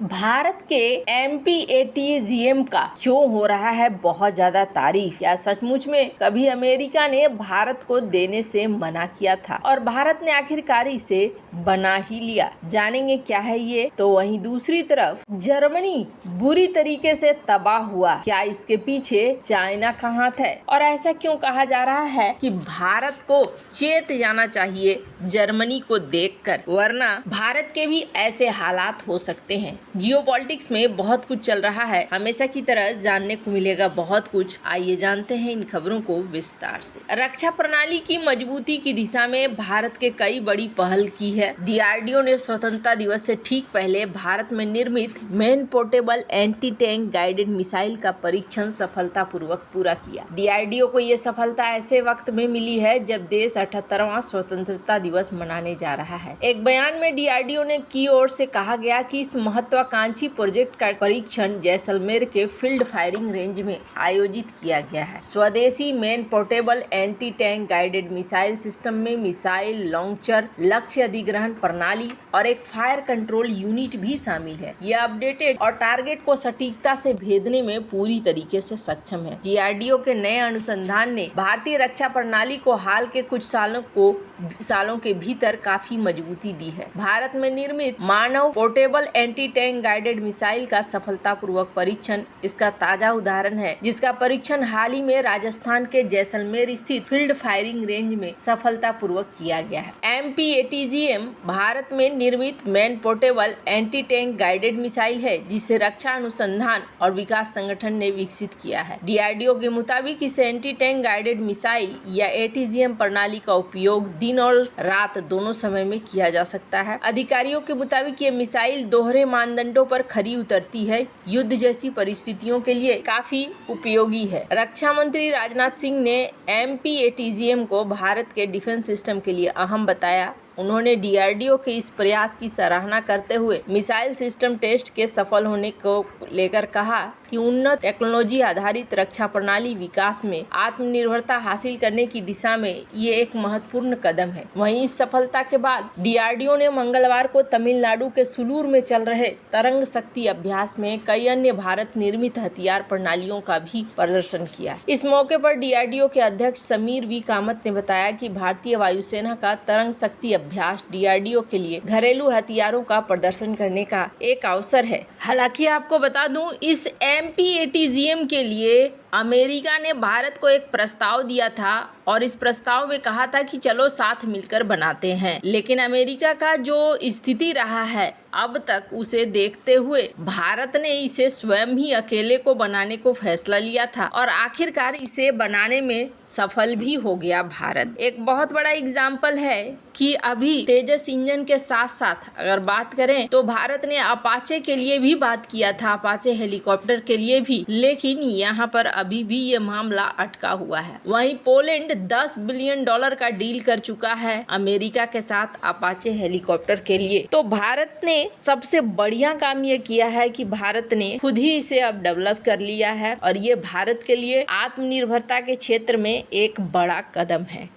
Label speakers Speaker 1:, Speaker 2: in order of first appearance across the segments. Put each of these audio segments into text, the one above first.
Speaker 1: भारत के एमपीएटीजीएम का क्यों हो रहा है बहुत ज्यादा तारीफ? या सचमुच में कभी अमेरिका ने भारत को देने से मना किया था और भारत ने आखिरकार इसे बना ही लिया? जानेंगे क्या है ये। तो वहीं दूसरी तरफ जर्मनी बुरी तरीके से तबाह हुआ, क्या इसके पीछे चाइना का हाथ है? और ऐसा क्यों कहा जा रहा है कि भारत को चेत जाना चाहिए जर्मनी को देखकर, वरना भारत के भी ऐसे हालात हो सकते हैं। जियोपॉलिटिक्स में बहुत कुछ चल रहा है, हमेशा की तरह जानने को मिलेगा बहुत कुछ। आइए जानते हैं इन खबरों को विस्तार से। रक्षा प्रणाली की मजबूती की दिशा में भारत के कई बड़ी पहल की है। डीआरडीओ ने स्वतंत्रता दिवस से ठीक पहले भारत में निर्मित main portable anti tank guided missile का परीक्षण सफलतापूर्वक पूरा किया। डीआरडीओ को ये सफलता ऐसे वक्त में मिली है जब देश 78वां स्वतंत्रता दिवस मनाने जा रहा है। एक बयान में डीआरडीओ ने की ओर से कहा गया कि इस महत्वाकांक्षी प्रोजेक्ट का परीक्षण जैसलमेर के फील्ड फायरिंग रेंज में आयोजित किया गया है। स्वदेशी main portable anti tank guided missile system में मिसाइल लॉन्चर, लक्ष्य अधिग्रहण प्रणाली और एक फायर कंट्रोल यूनिट भी शामिल है। यह अपडेटेड और टारगेट को सटीकता से भेदने में पूरी तरीके से सक्षम है। डीआरडीओ के नए अनुसंधान ने भारतीय रक्षा प्रणाली को हाल के कुछ सालों के भीतर काफी मजबूती दी है। भारत में निर्मित मानव portable anti tank guided missile का सफलतापूर्वक परीक्षण इसका ताजा उदाहरण है, जिसका परीक्षण हाल ही में राजस्थान के जैसलमेर स्थित फील्ड फायरिंग रेंज में सफलतापूर्वक किया गया है। एमपीएटीजीएम भारत में निर्मित main portable anti tank guided missile है, जिसे रक्षा अनुसंधान और विकास संगठन ने विकसित किया है। डीआरडीओ के मुताबिक इस एंटी टैंक गाइडेड मिसाइल या एटीजीएम प्रणाली का उपयोग दिन और रात दोनों समय में किया जा सकता है। अधिकारियों के मुताबिक ये मिसाइल दोहरे मानदंडों पर खरी उतरती है, युद्ध जैसी परिस्थितियों के लिए काफी उपयोगी है। रक्षा मंत्री राजनाथ सिंह ने एमपीएटीजीएम को भारत के डिफेंस सिस्टम के लिए अहम बताया। उन्होंने डीआरडीओ के इस प्रयास की सराहना करते हुए मिसाइल सिस्टम टेस्ट के सफल होने को लेकर कहा कि उन्नत टेक्नोलॉजी आधारित रक्षा प्रणाली विकास में आत्मनिर्भरता हासिल करने की दिशा में ये एक महत्वपूर्ण कदम है। वहीं इस सफलता के बाद डीआरडीओ ने मंगलवार को तमिलनाडु के सुलूर में चल रहे तरंग शक्ति अभ्यास में कई अन्य भारत निर्मित हथियार प्रणालियों का भी प्रदर्शन किया। इस मौके पर डीआरडीओ के अध्यक्ष समीर वी कामत ने बताया कि भारतीय वायुसेना का तरंग शक्ति अभ्यास डीआरडीओ के लिए घरेलू हथियारों का प्रदर्शन करने का एक अवसर है। हालांकि आपको बता दूं, इस एमपीएटीजीएम के लिए अमेरिका ने भारत को एक प्रस्ताव दिया था और इस प्रस्ताव में कहा था कि चलो साथ मिलकर बनाते हैं, लेकिन अमेरिका का जो स्थिति रहा है अब तक, उसे देखते हुए भारत ने इसे स्वयं ही अकेले को बनाने को फैसला लिया था और आखिरकार इसे बनाने में सफल भी हो गया भारत। एक बहुत बड़ा एग्जाम्पल है कि अभी तेजस इंजन के साथ साथ अगर बात करें तो भारत ने अपाचे के लिए भी बात किया था, अपाचे हेलीकॉप्टर के लिए भी, लेकिन यहाँ पर अभी भी ये मामला अटका हुआ है। वहीं पोलैंड $10 बिलियन का डील कर चुका है अमेरिका के साथ अपाचे हेलीकॉप्टर के लिए। तो भारत ने सबसे बढ़िया काम ये किया है कि भारत ने खुद ही इसे अब डेवलप कर लिया है और ये भारत के लिए आत्मनिर्भरता के क्षेत्र में एक बड़ा कदम है।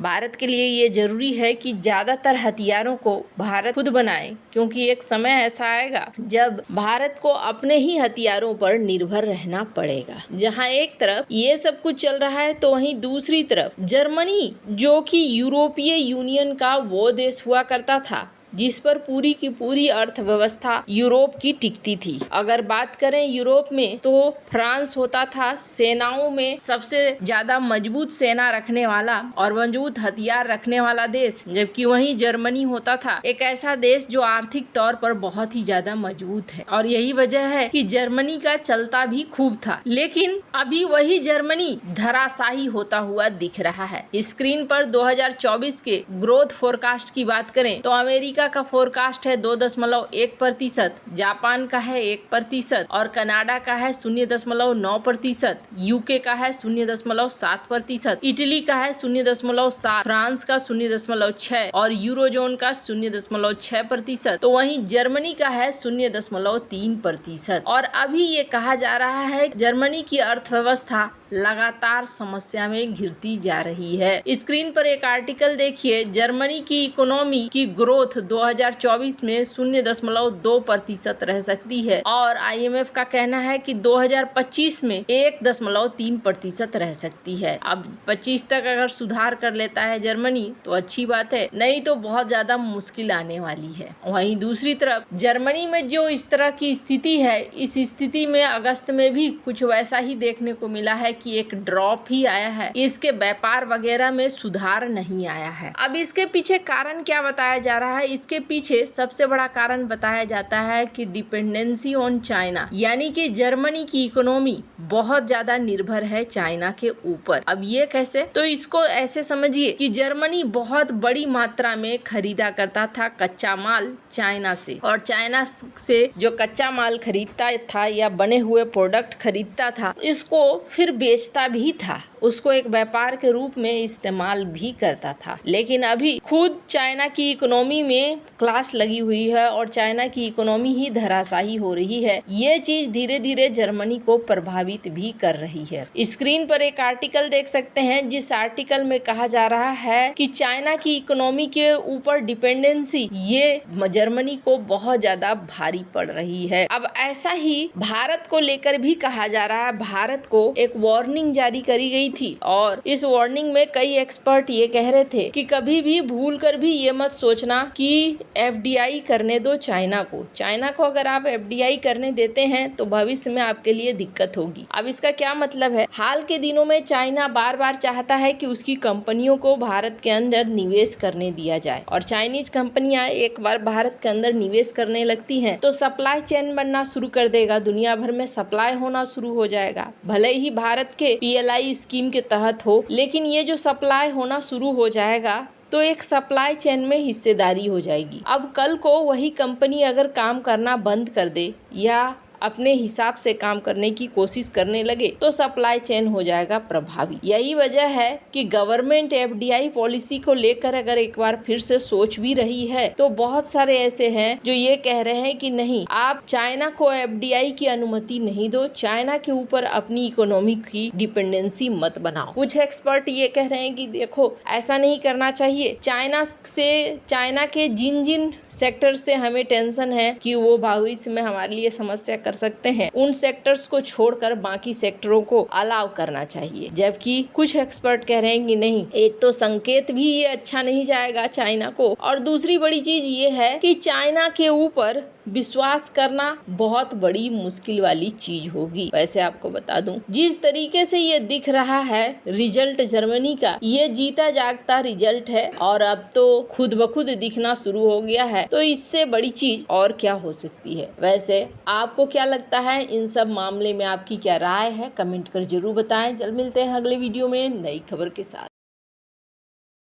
Speaker 1: भारत के लिए ये जरूरी है कि ज्यादातर हथियारों को भारत खुद बनाए, क्योंकि एक समय ऐसा आएगा जब भारत को अपने ही हथियारों पर निर्भर रहना पड़ेगा। जहां एक तरफ ये सब कुछ चल रहा है तो वहीं दूसरी तरफ जर्मनी, जो कि यूरोपीय यूनियन का वो देश हुआ करता था जिस पर पूरी की पूरी अर्थव्यवस्था यूरोप की टिकती थी। अगर बात करें यूरोप में तो फ्रांस होता था सेनाओं में सबसे ज्यादा मजबूत सेना रखने वाला और मजबूत हथियार रखने वाला देश, जबकि वहीं जर्मनी होता था एक ऐसा देश जो आर्थिक तौर पर बहुत ही ज्यादा मजबूत है। और यही वजह है कि जर्मनी का चलता भी खूब था, लेकिन अभी वही जर्मनी धराशायी होता हुआ दिख रहा है। स्क्रीन पर 2024 के ग्रोथ फोरकास्ट की बात करें तो अमेरिका का फोरकास्ट है 2.1%, जापान का है 1% और कनाडा का है 0.9%, यूके का है 0.7%, इटली का है 0.7%, फ्रांस का 0.6% और यूरोजोन का 0.6%। तो वहीं जर्मनी का है 0.3%। और अभी ये कहा जा रहा है जर्मनी की अर्थव्यवस्था लगातार समस्या में घिरती जा रही है। स्क्रीन पर एक आर्टिकल देखिए, जर्मनी की इकोनॉमी की ग्रोथ 2024 में 0.2% रह सकती है और IMF का कहना है कि 2025 में 1.3% रह सकती है। अब 25 तक अगर सुधार कर लेता है जर्मनी तो अच्छी बात है, नहीं तो बहुत ज्यादा मुश्किल आने वाली है। वहीं दूसरी तरफ जर्मनी में जो इस तरह की स्थिति है, इस स्थिति में अगस्त में भी कुछ वैसा ही देखने को मिला है कि एक ड्रॉप ही आया है, इसके व्यापार वगैरह में सुधार नहीं आया है। अब इसके पीछे कारण क्या बताया जा रहा है? इसके पीछे सबसे बड़ा कारण बताया जाता है कि डिपेंडेंसी ऑन चाइना, यानी कि जर्मनी की इकोनॉमी बहुत ज्यादा निर्भर है चाइना के ऊपर। अब ये कैसे? तो इसको ऐसे समझिए कि जर्मनी बहुत बड़ी मात्रा में खरीदा करता था कच्चा माल चाइना से, और चाइना से जो कच्चा माल खरीदता था या बने हुए प्रोडक्ट खरीदता था, इसको फिर बेचता भी था, उसको एक व्यापार के रूप में इस्तेमाल भी करता था। लेकिन अभी खुद चाइना की इकोनॉमी में क्लास लगी हुई है और चाइना की इकोनॉमी ही धराशायी हो रही है। ये चीज धीरे धीरे जर्मनी को प्रभावित भी कर रही है। स्क्रीन पर एक आर्टिकल देख सकते हैं, जिस आर्टिकल में कहा जा रहा है कि चाइना की इकोनॉमी के ऊपर डिपेंडेंसी ये जर्मनी को बहुत ज्यादा भारी पड़ रही है। अब ऐसा ही भारत को लेकर भी कहा जा रहा है। भारत को एक वार्निंग जारी करी गई थी और इस वार्निंग में कई एक्सपर्ट ये कह रहे थे कि कभी भी भूल कर भी ये मत सोचना कि FDI करने दो चाइना को। चाइना को अगर आप FDI करने देते हैं तो भविष्य में आपके लिए दिक्कत होगी। अब इसका क्या मतलब है? हाल के दिनों में चाइना बार बार चाहता है कि उसकी कंपनियों को भारत के अंदर निवेश करने दिया जाए, और चाइनीज कंपनियां एक बार भारत के अंदर निवेश करने लगती हैं तो सप्लाई चेन बनना शुरू कर देगा, दुनिया भर में सप्लाई होना शुरू हो जाएगा। भले ही भारत के PLI स्कीम के तहत हो, लेकिन ये जो सप्लाई होना शुरू हो जाएगा तो एक सप्लाई चेन में हिस्सेदारी हो जाएगी। अब कल को वही कंपनी अगर काम करना बंद कर दे या अपने हिसाब से काम करने की कोशिश करने लगे तो सप्लाई चेन हो जाएगा प्रभावित। यही वजह है कि गवर्नमेंट FDI पॉलिसी को लेकर अगर एक बार फिर से सोच भी रही है तो बहुत सारे ऐसे हैं जो ये कह रहे हैं कि नहीं, आप चाइना को FDI की अनुमति नहीं दो, चाइना के ऊपर अपनी इकोनॉमी की डिपेंडेंसी मत बनाओ। कुछ एक्सपर्ट ये कह रहे हैं कि देखो, ऐसा नहीं करना चाहिए। चाइना के जिन जिन सेक्टर से हमें टेंशन है कि वो भविष्य में हमारे लिए समस्या कर सकते हैं, उन सेक्टर्स को छोड़कर बाकी सेक्टरों को अलाउ करना चाहिए। जबकि कुछ एक्सपर्ट कह रहे हैं कि नहीं, एक तो संकेत भी ये अच्छा नहीं जाएगा चाइना को, और दूसरी बड़ी चीज ये है कि चाइना के ऊपर विश्वास करना बहुत बड़ी मुश्किल वाली चीज होगी। वैसे आपको बता दूं, जिस तरीके से ये दिख रहा है रिजल्ट जर्मनी का, ये जीता जागता रिजल्ट है और अब तो खुद ब खुद दिखना शुरू हो गया है, तो इससे बड़ी चीज और क्या हो सकती है। वैसे आपको क्या लगता है इन सब मामले में? आपकी क्या राय है? कमेंट कर जरूर बताएं। जल्द मिलते हैं अगले वीडियो में नई खबर के साथ।